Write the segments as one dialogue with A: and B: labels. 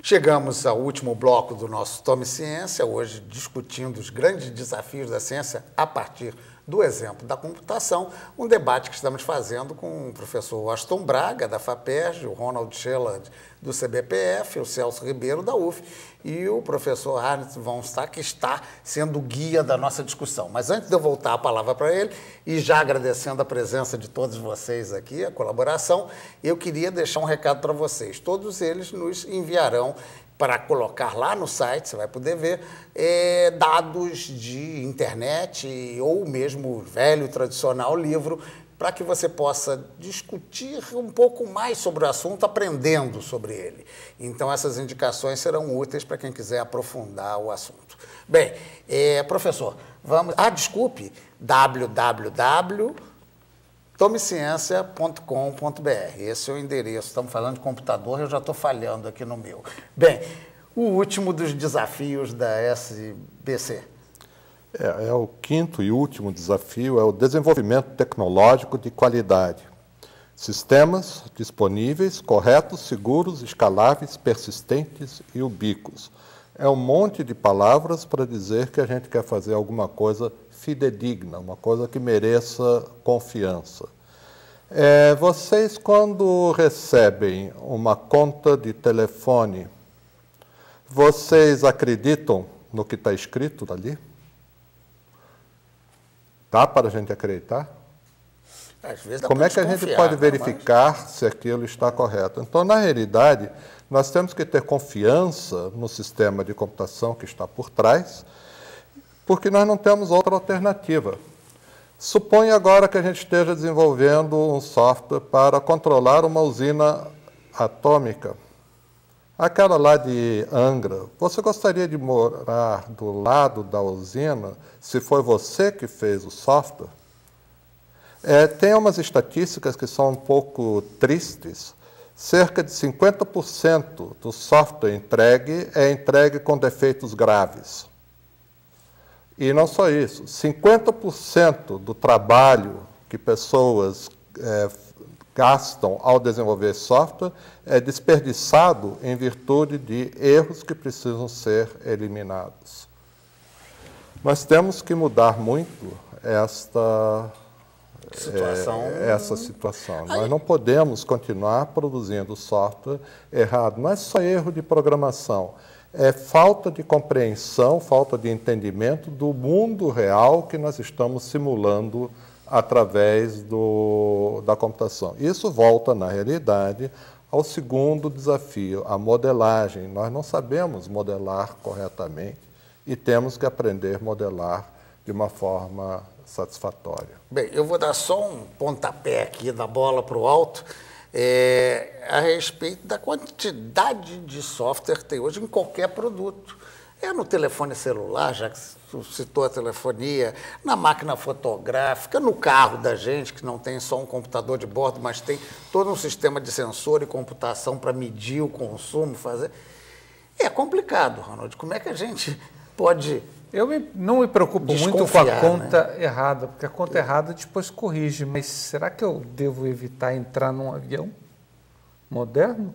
A: Chegamos ao último bloco do nosso Tome Ciência, hoje discutindo os grandes desafios da ciência a partir do exemplo da computação, um debate que estamos fazendo com o professor Washington Braga, da FAPERJ, o Ronald Scheller, do CBPF, o Celso Ribeiro, da UF, e o professor Heinz von Stark, que está sendo o guia da nossa discussão. Mas antes de eu voltar a palavra para ele, e já agradecendo a presença de todos vocês aqui, a colaboração, eu queria deixar um recado para vocês. Todos eles nos enviarão para colocar lá no site, você vai poder ver, dados de internet ou mesmo velho, tradicional livro, para que você possa discutir um pouco mais sobre o assunto, aprendendo sobre ele. Então, essas indicações serão úteis para quem quiser aprofundar o assunto. Bem, professor, vamos... desculpe, www.tomeciência.com.br. Esse é o endereço. Estamos falando de computador, eu já estou falhando aqui no meu. Bem, o último dos desafios da SBC.
B: O quinto e último desafio é o desenvolvimento tecnológico de qualidade. Sistemas disponíveis, corretos, seguros, escaláveis, persistentes e ubíquos. É um monte de palavras para dizer que a gente quer fazer alguma coisa fidedigna, uma coisa que mereça confiança. Vocês, quando recebem uma conta de telefone, vocês acreditam no que está escrito ali? Dá para a gente acreditar?
A: Às vezes dá.
B: Como é que a gente pode verificar se aquilo está correto? Então, na realidade, nós temos que ter confiança no sistema de computação que está por trás, porque nós não temos outra alternativa. Suponha agora que a gente esteja desenvolvendo um software para controlar uma usina atômica. Aquela lá de Angra, você gostaria de morar do lado da usina se foi você que fez o software? Tem umas estatísticas que são um pouco tristes. Cerca de 50% do software entregue é entregue com defeitos graves. E não só isso, 50% do trabalho que pessoas gastam ao desenvolver software é desperdiçado em virtude de erros que precisam ser eliminados. Nós temos que mudar muito essa situação. Nós não podemos continuar produzindo software errado. Não é só erro de programação, é falta de compreensão, falta de entendimento do mundo real que nós estamos simulando através da computação. Isso volta, na realidade, ao segundo desafio, a modelagem. Nós não sabemos modelar corretamente e temos que aprender a modelar de uma forma satisfatória.
A: Bem, eu vou dar só um pontapé aqui da bola para o alto a respeito da quantidade de software que tem hoje em qualquer produto. No telefone celular, já que citou a telefonia, na máquina fotográfica, no carro da gente, que não tem só um computador de bordo, mas tem todo um sistema de sensor e computação para medir o consumo, fazer. É complicado, Ronald. Como é que a gente pode...
C: não me preocupo muito com a conta errada, porque a conta errada depois corrige, mas será que eu devo evitar entrar num avião moderno?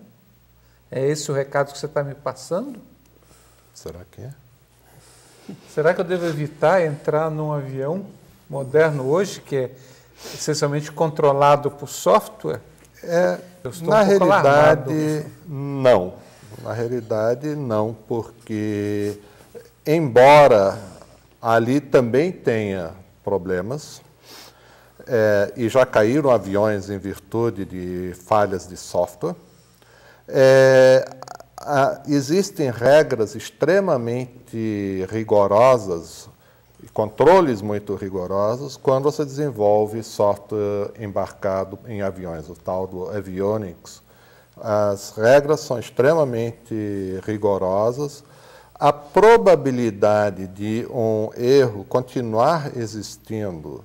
C: É esse o recado que você está me passando?
B: Será que é?
C: Será que eu devo evitar entrar num avião moderno hoje, que é essencialmente controlado por software?
B: Na realidade, não. Na realidade, não, porque, embora ali também tenha problemas, e já caíram aviões em virtude de falhas de software, existem regras extremamente rigorosas, controles muito rigorosos, quando você desenvolve software embarcado em aviões, o tal do avionics. As regras são extremamente rigorosas. A probabilidade de um erro continuar existindo,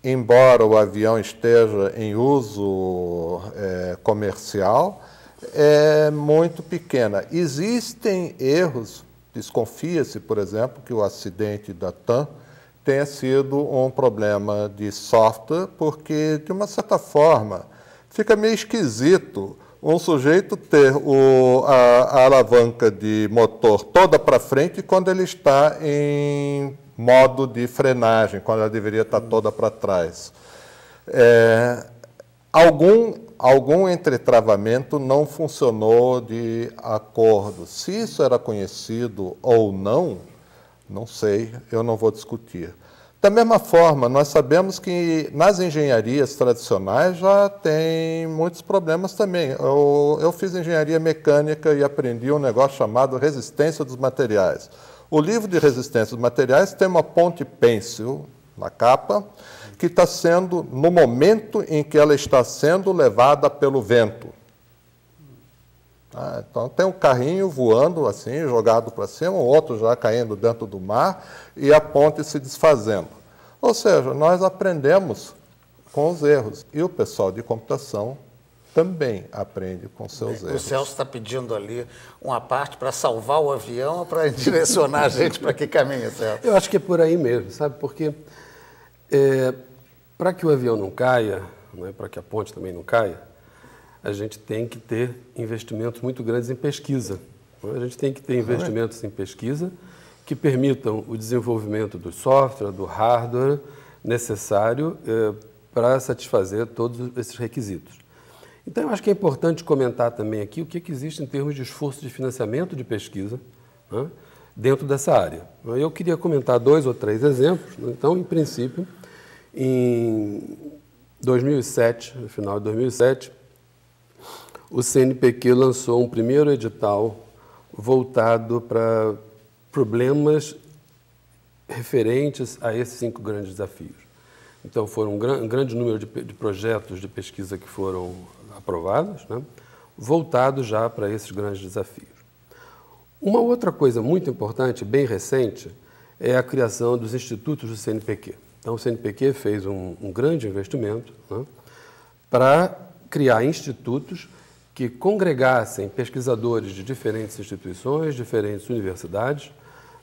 B: embora o avião esteja em uso comercial, é muito pequena. Existem erros, desconfia-se, por exemplo, que o acidente da TAM tenha sido um problema de software, porque, de uma certa forma, fica meio esquisito um sujeito ter a alavanca de motor toda para frente quando ele está em modo de frenagem, quando ela deveria estar toda para trás. Algum entretravamento não funcionou de acordo. Se isso era conhecido ou não, não sei, eu não vou discutir. Da mesma forma, nós sabemos que nas engenharias tradicionais já tem muitos problemas também. Eu fiz engenharia mecânica e aprendi um negócio chamado resistência dos materiais. O livro de resistência dos materiais tem uma ponte pêncil na capa, que está sendo, no momento em que ela está sendo levada pelo vento. Então tem um carrinho voando assim, jogado para cima, o outro já caindo dentro do mar e a ponte se desfazendo. Ou seja, nós aprendemos com os erros. E o pessoal de computação também aprende com seus erros.
A: O Celso está pedindo ali uma parte para salvar o avião ou para direcionar a gente para que caminho, Celso?
D: Eu acho que é por aí mesmo, sabe? Porque para que o avião não caia, para que a ponte também não caia, a gente tem que ter investimentos muito grandes em pesquisa. A gente tem que ter investimentos em pesquisa que permitam o desenvolvimento do software, do hardware necessário para satisfazer todos esses requisitos. Então, eu acho que é importante comentar também aqui o que existe em termos de esforço de financiamento de pesquisa, né, dentro dessa área. Eu queria comentar 2 ou 3 exemplos. Então, em princípio, em 2007, no final de 2007, o CNPq lançou um primeiro edital voltado para problemas referentes a esses 5 grandes desafios. Então, foram um grande número de projetos de pesquisa que foram aprovados, né, voltados já para esses grandes desafios. Uma outra coisa muito importante, bem recente, é a criação dos institutos do CNPq. Então, o CNPq fez um grande investimento, né, para criar institutos que congregassem pesquisadores de diferentes instituições, diferentes universidades,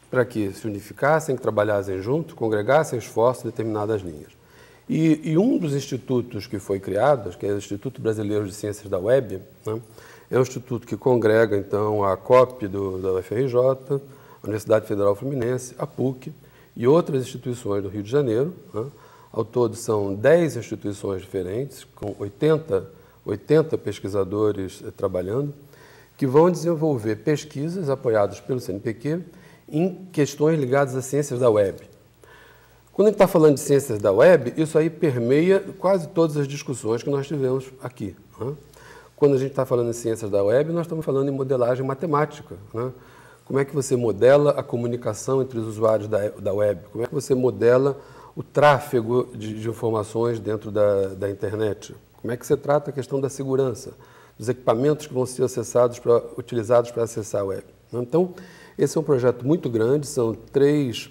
D: para que se unificassem, que trabalhassem junto, congregassem esforços em determinadas linhas. E um dos institutos que foi criado, que é o Instituto Brasileiro de Ciências da Web, né, é um instituto que congrega, então, a COP da UFRJ, a Universidade Federal Fluminense, a PUC e outras instituições do Rio de Janeiro. Né. Ao todo, são 10 instituições diferentes, com 80 pesquisadores trabalhando, que vão desenvolver pesquisas apoiadas pelo CNPq em questões ligadas às ciências da web. Quando a gente está falando de ciências da web, isso aí permeia quase todas as discussões que nós tivemos aqui. Né? Quando a gente está falando em ciências da web, nós estamos falando em modelagem matemática. Né? Como é que você modela a comunicação entre os usuários da web? Como é que você modela o tráfego de informações dentro da internet? Como é que você trata a questão da segurança, dos equipamentos que vão ser utilizados para acessar a web? Então, esse é um projeto muito grande, são 3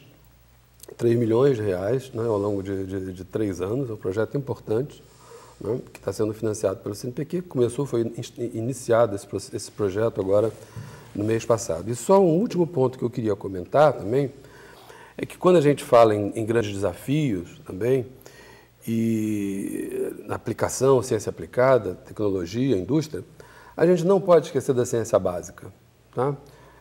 D: milhões de reais, né, ao longo de 3 anos, é um projeto importante, né, que está sendo financiado pelo CNPq, foi iniciado esse projeto agora no mês passado. E só um último ponto que eu queria comentar também, é que quando a gente fala em grandes desafios também, e na aplicação, ciência aplicada, tecnologia, indústria, a gente não pode esquecer da ciência básica. Tá?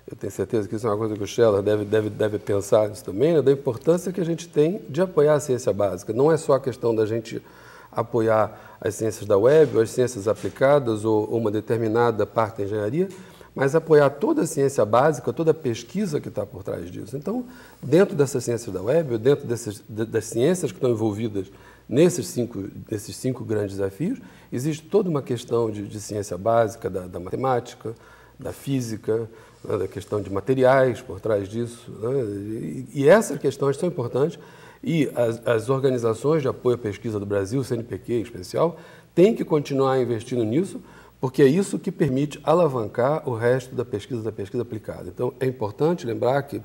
D: Eu tenho certeza que isso é uma coisa que o Scheller deve pensar nisso também, né, da importância que a gente tem de apoiar a ciência básica. Não é só a questão da gente apoiar as ciências da web, ou as ciências aplicadas, ou uma determinada parte da engenharia, mas apoiar toda a ciência básica, toda a pesquisa que está por trás disso. Então, dentro dessas ciências da web, ou dentro das ciências que estão envolvidas nesses cinco grandes desafios, existe toda uma questão de ciência básica, da matemática, da física, né, da questão de materiais por trás disso. Né, e essas questões são importantes e as organizações de apoio à pesquisa do Brasil, o CNPq em especial, têm que continuar investindo nisso, porque é isso que permite alavancar o resto da pesquisa aplicada. Então, é importante lembrar que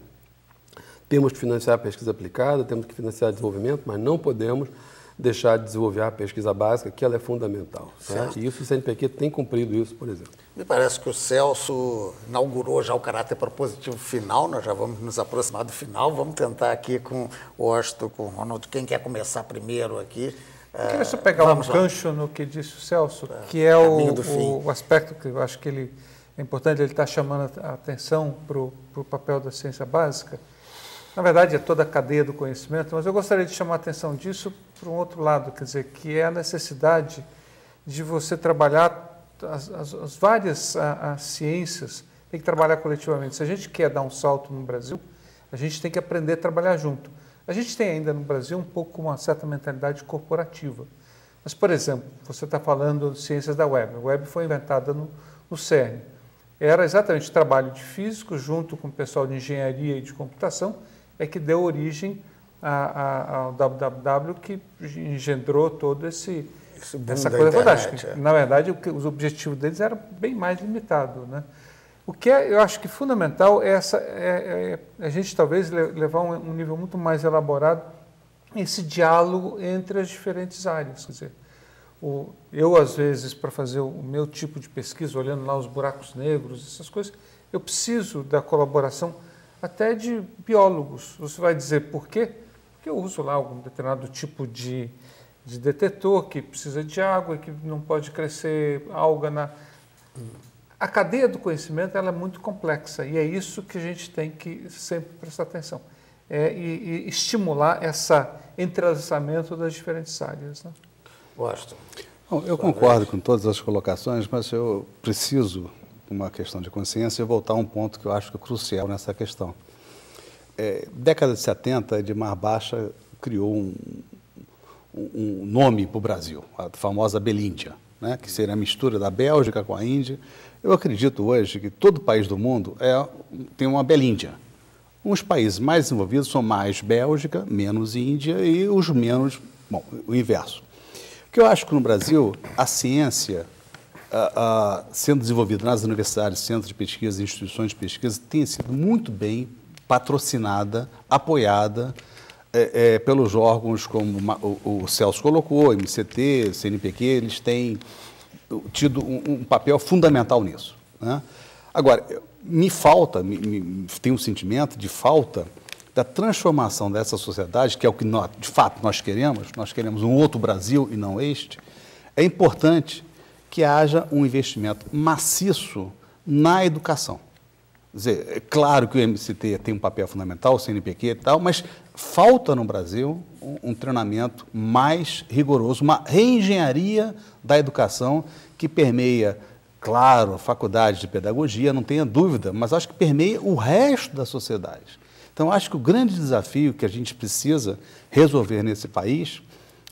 D: temos que financiar a pesquisa aplicada, temos que financiar o desenvolvimento, mas não podemos deixar de desenvolver a pesquisa básica, que ela é fundamental. Né? E isso o CNPq tem cumprido isso, por exemplo.
A: Me parece que o Celso inaugurou já o caráter propositivo final, nós já vamos nos aproximar do final, vamos tentar aqui com o Washington, com o Ronaldo, quem quer começar primeiro aqui,
C: Eu queria só pegar um gancho no que disse o Celso, que é o aspecto que eu acho que ele é importante, ele está chamando a atenção para o papel da ciência básica. Na verdade, é toda a cadeia do conhecimento, mas eu gostaria de chamar a atenção disso para um outro lado, quer dizer, que é a necessidade de você trabalhar as várias ciências, tem que trabalhar coletivamente. Se a gente quer dar um salto no Brasil, a gente tem que aprender a trabalhar junto. A gente tem ainda no Brasil um pouco uma certa mentalidade corporativa. Mas, por exemplo, você está falando de ciências da web. A web foi inventada no CERN. Era exatamente o trabalho de físicos junto com o pessoal de engenharia e de computação é que deu origem ao www, que engendrou todo essa coisa fantástica. Na verdade, os objetivos deles eram bem mais limitados, né? O que eu acho que fundamental é a gente talvez levar um nível muito mais elaborado esse diálogo entre as diferentes áreas. Quer dizer, eu, às vezes, para fazer o meu tipo de pesquisa, olhando lá os buracos negros, essas coisas, eu preciso da colaboração até de biólogos. Você vai dizer por quê? Porque eu uso lá algum determinado tipo de detetor que precisa de água e que não pode crescer alga na... A cadeia do conhecimento ela é muito complexa e é isso que a gente tem que sempre prestar atenção. E estimular esse entrelaçamento das diferentes áreas. Né?
A: Gosto.
E: Bom, eu concordo com todas as colocações, mas eu preciso, uma questão de consciência, voltar a um ponto que eu acho que é crucial nessa questão. Década de 70, Edmar Baixa criou um nome para o Brasil, a famosa Belíndia, né, que seria a mistura da Bélgica com a Índia. Eu acredito hoje que todo país do mundo tem uma Belíndia. Os países mais desenvolvidos são mais Bélgica, menos Índia e os menos, o inverso. O que eu acho que no Brasil, a ciência sendo desenvolvida nas universidades, centros de pesquisa, instituições de pesquisa, tem sido muito bem patrocinada, apoiada pelos órgãos como o Celso colocou, MCT, CNPq, eles têm tido um papel fundamental nisso, né? Agora, me falta, tenho um sentimento de falta da transformação dessa sociedade, que é o que de fato nós queremos um outro Brasil e não este. É importante que haja um investimento maciço na educação. Quer dizer, é claro que o MCT tem um papel fundamental, o CNPq e tal, mas falta no Brasil um treinamento mais rigoroso, uma reengenharia da educação que permeia, claro, a faculdade de pedagogia, não tenha dúvida, mas acho que permeia o resto da sociedade. Então, acho que o grande desafio que a gente precisa resolver nesse país,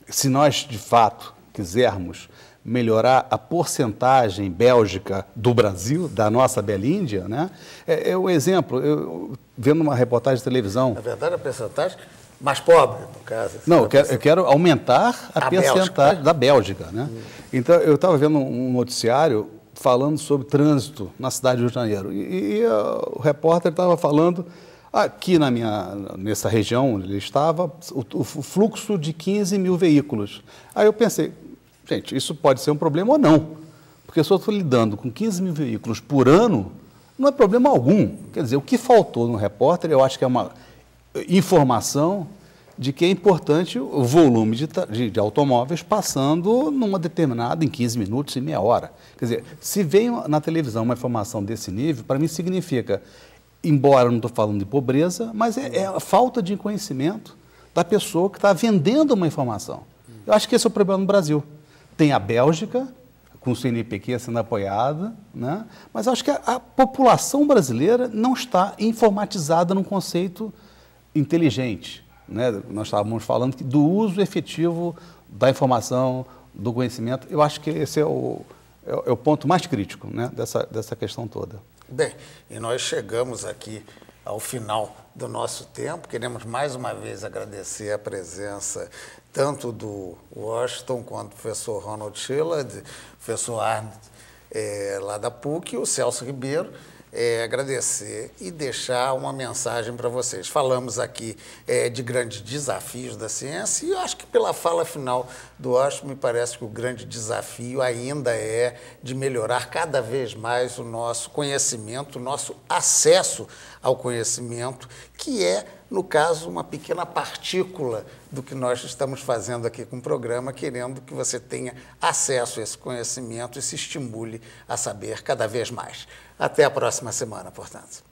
E: se nós, de fato, quisermos melhorar a porcentagem bélgica do Brasil, da nossa Belíndia, né? Um exemplo, eu vendo uma reportagem de televisão...
A: Na verdade, a porcentagem mais pobre, no caso.
E: Não, eu quero aumentar a porcentagem da Bélgica, né? Então, eu estava vendo um noticiário falando sobre trânsito na cidade do Rio de Janeiro, e o repórter estava falando... Aqui nessa região onde ele estava, o fluxo de 15 mil veículos. Aí eu pensei, gente, isso pode ser um problema ou não, porque se eu estou lidando com 15 mil veículos por ano, não é problema algum. Quer dizer, o que faltou no repórter, eu acho que é uma informação de que é importante o volume de automóveis passando numa determinada, em 15 minutos e meia hora. Quer dizer, se vem na televisão uma informação desse nível, para mim significa... Embora eu não estou falando de pobreza, mas é a falta de conhecimento da pessoa que está vendendo uma informação. Eu acho que esse é o problema no Brasil. Tem a Bélgica, com o CNPq sendo apoiada, né? Mas acho que a população brasileira não está informatizada num conceito inteligente, né? Nós estávamos falando do uso efetivo da informação, do conhecimento. Eu acho que esse é o ponto mais crítico, né, dessa questão toda.
A: Bem, e nós chegamos aqui ao final do nosso tempo. Queremos mais uma vez agradecer a presença tanto do Washington quanto do professor Ronald Schiller, do professor Arndt, lá da PUC, e o Celso Ribeiro. Agradecer e deixar uma mensagem para vocês. Falamos aqui de grandes desafios da ciência e eu acho que pela fala final do Washington me parece que o grande desafio ainda é de melhorar cada vez mais o nosso conhecimento, o nosso acesso ao conhecimento, que é no caso, uma pequena partícula do que nós estamos fazendo aqui com o programa, querendo que você tenha acesso a esse conhecimento e se estimule a saber cada vez mais. Até a próxima semana, portanto.